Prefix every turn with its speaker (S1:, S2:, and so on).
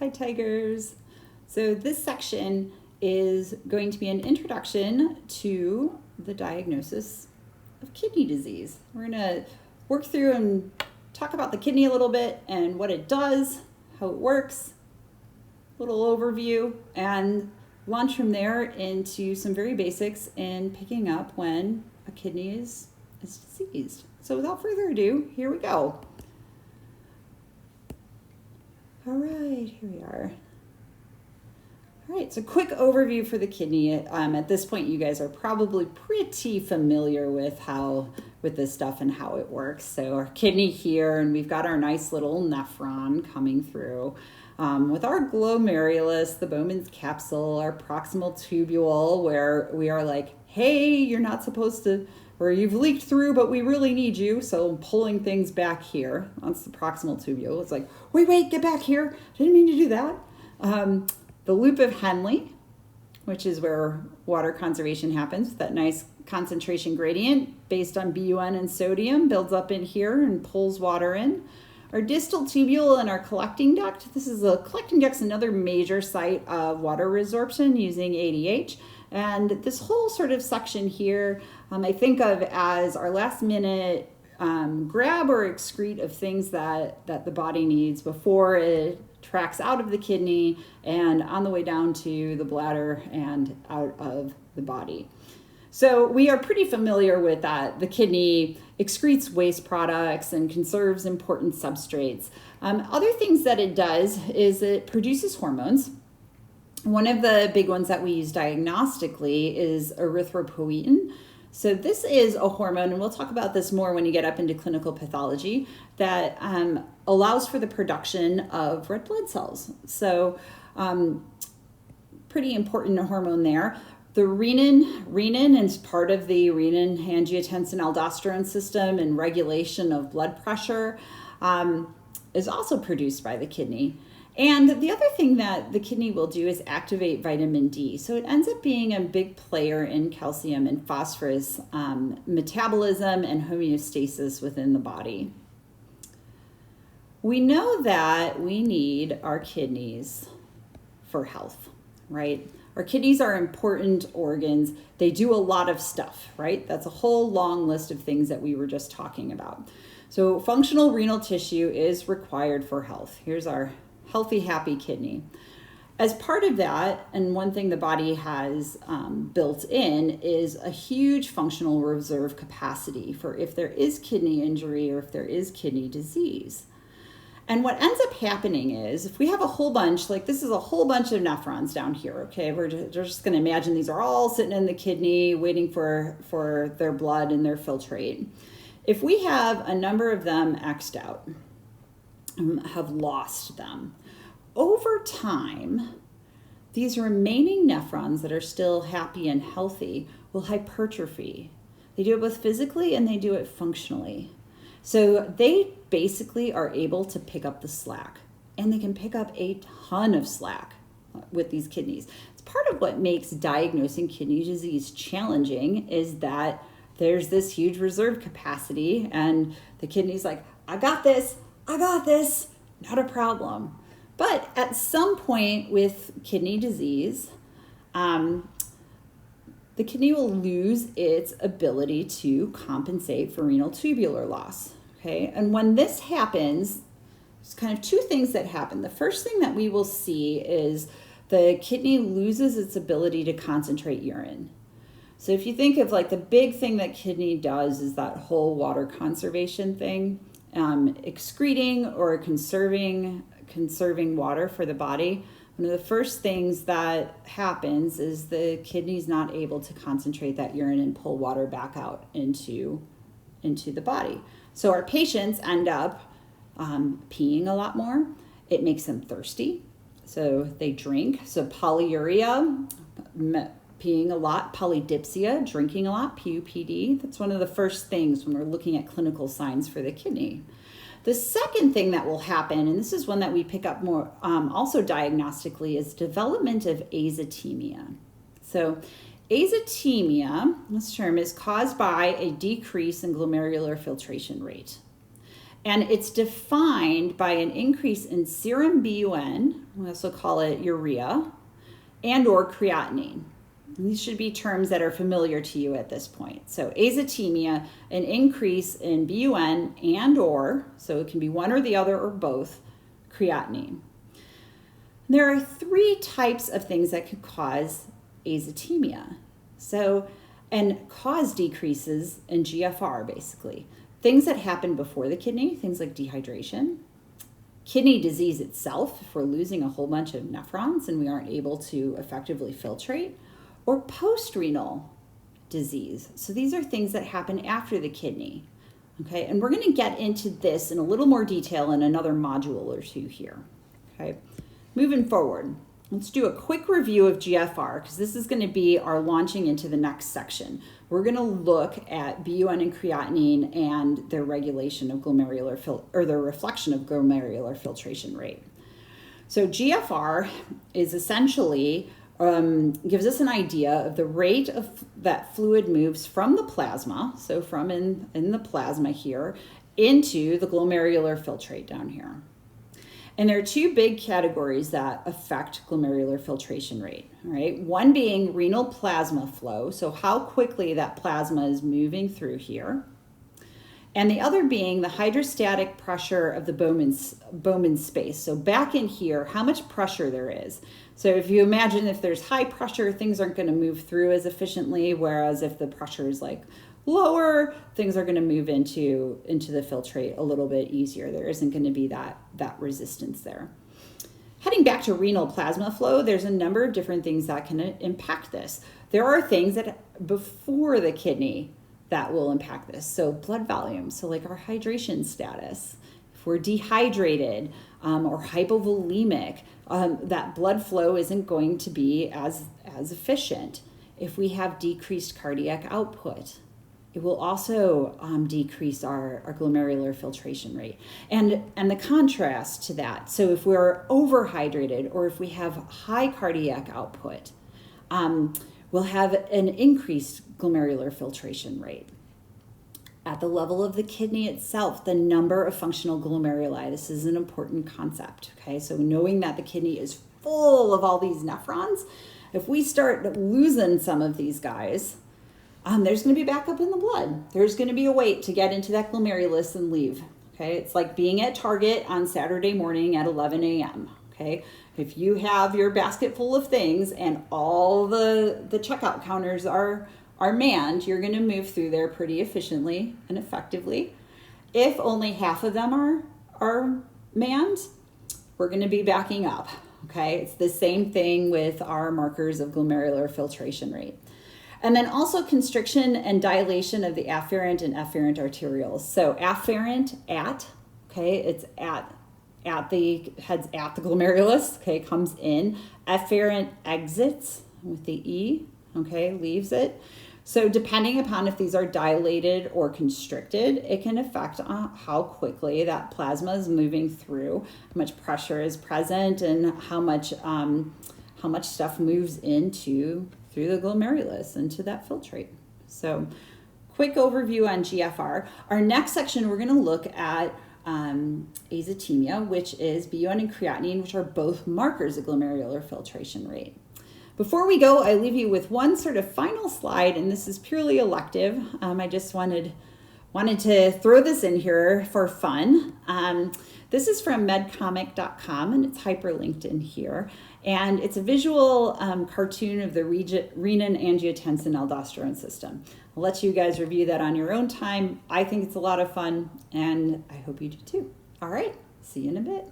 S1: Hi, Tigers. So this section is going to be an introduction to the diagnosis of kidney disease. We're going to work through and talk about the kidney a little bit and what it does, how it works, a little overview, and launch from there into some very basics in picking up when a kidney is diseased. So without further ado, here we go. All right, here we are. All right, so quick overview for the kidney. At this point, you guys are probably pretty familiar with this stuff and how it works. So our kidney here, and we've got our nice little nephron coming through. With our glomerulus, the Bowman's capsule, our proximal tubule, where we are like, hey, you're not supposed to, or you've leaked through, but we really need you. So pulling things back here. That's the proximal tubule. It's like, wait, get back here. Didn't mean to do that. The loop of Henle, which is where water conservation happens. That nice concentration gradient based on BUN and sodium builds up in here and pulls water in. Our distal tubule and our collecting duct. This is a collecting duct's another major site of water resorption using ADH. And this whole sort of section here, I think of as our last minute grab or excrete of things that the body needs before it tracks out of the kidney and on the way down to the bladder and out of the body. So we are pretty familiar with that. The kidney excretes waste products and conserves important substrates. Other things that it does is it produces hormones. One of the big ones that we use diagnostically is erythropoietin. So this is a hormone, and we'll talk about this more when you get up into clinical pathology, that allows for the production of red blood cells. So pretty important hormone there. The renin is part of the renin-angiotensin-aldosterone system and regulation of blood pressure, is also produced by the kidney. And the other thing that the kidney will do is activate vitamin D. So it ends up being a big player in calcium and phosphorus metabolism and homeostasis within the body. We know that we need our kidneys for health, right? Our kidneys are important organs. They do a lot of stuff, right? That's a whole long list of things that we were just talking about. So functional renal tissue is required for health. Here's our healthy, happy kidney. As part of that, and one thing the body has built in is a huge functional reserve capacity for if there is kidney injury or if there is kidney disease. And what ends up happening is if we have a whole bunch, like this is a whole bunch of nephrons down here, okay? We're just going to imagine these are all sitting in the kidney waiting for their blood and their filtrate. If we have a number of them X'd out, have lost them, over time, these remaining nephrons that are still happy and healthy will hypertrophy. They do it both physically and they do it functionally. So they basically are able to pick up the slack, and they can pick up a ton of slack with these kidneys. It's part of what makes diagnosing kidney disease challenging is that there's this huge reserve capacity and the kidney's like, I got this, not a problem. But at some point with kidney disease, the kidney will lose its ability to compensate for renal tubular loss, okay? And when this happens, there's kind of two things that happen. The first thing that we will see is the kidney loses its ability to concentrate urine. So if you think of like the big thing that kidney does is that whole water conservation thing, excreting or conserving water for the body. One of the first things that happens is the kidney's not able to concentrate that urine and pull water back out into the body. So our patients end up peeing a lot more. It makes them thirsty, so they drink. So polyuria, peeing a lot, polydipsia, drinking a lot, PUPD. That's one of the first things when we're looking at clinical signs for the kidney. The second thing that will happen, and this is one that we pick up more also diagnostically, is development of azotemia. So azotemia, this term, is caused by a decrease in glomerular filtration rate. And it's defined by an increase in serum BUN, we also call it urea, and or creatinine. And these should be terms that are familiar to you at this point. So azotemia, an increase in BUN and or, so it can be one or the other or both, creatinine. There are 3 types of things that could cause azotemia. And cause decreases in GFR, basically. Things that happen before the kidney, things like dehydration, kidney disease itself, if we're losing a whole bunch of nephrons and we aren't able to effectively filtrate, or post-renal disease. So these are things that happen after the kidney. Okay, and we're going to get into this in a little more detail in another module or 2 here. Okay, moving forward, let's do a quick review of GFR because this is going to be our launching into the next section. We're going to look at BUN and creatinine and their regulation of their reflection of glomerular filtration rate. So GFR is essentially gives us an idea of the rate of that fluid moves from the plasma, so from in the plasma here, into the glomerular filtrate down here. And there are 2 big categories that affect glomerular filtration rate, all right? One being renal plasma flow, so how quickly that plasma is moving through here. And the other being the hydrostatic pressure of the Bowman space. So back in here, how much pressure there is. So if you imagine if there's high pressure, things aren't going to move through as efficiently, whereas if the pressure is like lower, things are going to move into the filtrate a little bit easier. There isn't going to be that resistance there. Heading back to renal plasma flow, there's a number of different things that can impact this. There are things that before the kidney that will impact this. So blood volume, so like our hydration status. If we're dehydrated or hypovolemic, that blood flow isn't going to be as efficient. If we have decreased cardiac output, it will also decrease our glomerular filtration rate. And the contrast to that, so if we're overhydrated or if we have high cardiac output, we'll have an increased glomerular filtration rate. At the level of the kidney itself, the number of functional glomeruli, this is an important concept, okay? So knowing that the kidney is full of all these nephrons, if we start losing some of these guys, there's going to be backup in the blood. There's going to be a wait to get into that glomerulus and leave, okay? It's like being at Target on Saturday morning at 11 a.m., okay? If you have your basket full of things and all the checkout counters are manned, you're going to move through there pretty efficiently and effectively. If only half of them are manned, we're going to be backing up, okay? It's the same thing with our markers of glomerular filtration rate. And then also constriction and dilation of the afferent and efferent arterioles. So afferent it's at the heads at the glomerulus, okay, comes in. Efferent exits with the E, okay, leaves it. So depending upon if these are dilated or constricted, it can affect how quickly that plasma is moving through, how much pressure is present, and how much stuff moves through the glomerulus into that filtrate. So quick overview on GFR. Our next section, we're going to look at azotemia, which is BUN and creatinine, which are both markers of glomerular filtration rate. Before we go, I leave you with one sort of final slide, and this is purely elective. I just wanted to throw this in here for fun. This is from medcomic.com, and it's hyperlinked in here. And it's a visual cartoon of the renin-angiotensin-aldosterone system. I'll let you guys review that on your own time. I think it's a lot of fun, and I hope you do too. All right, see you in a bit.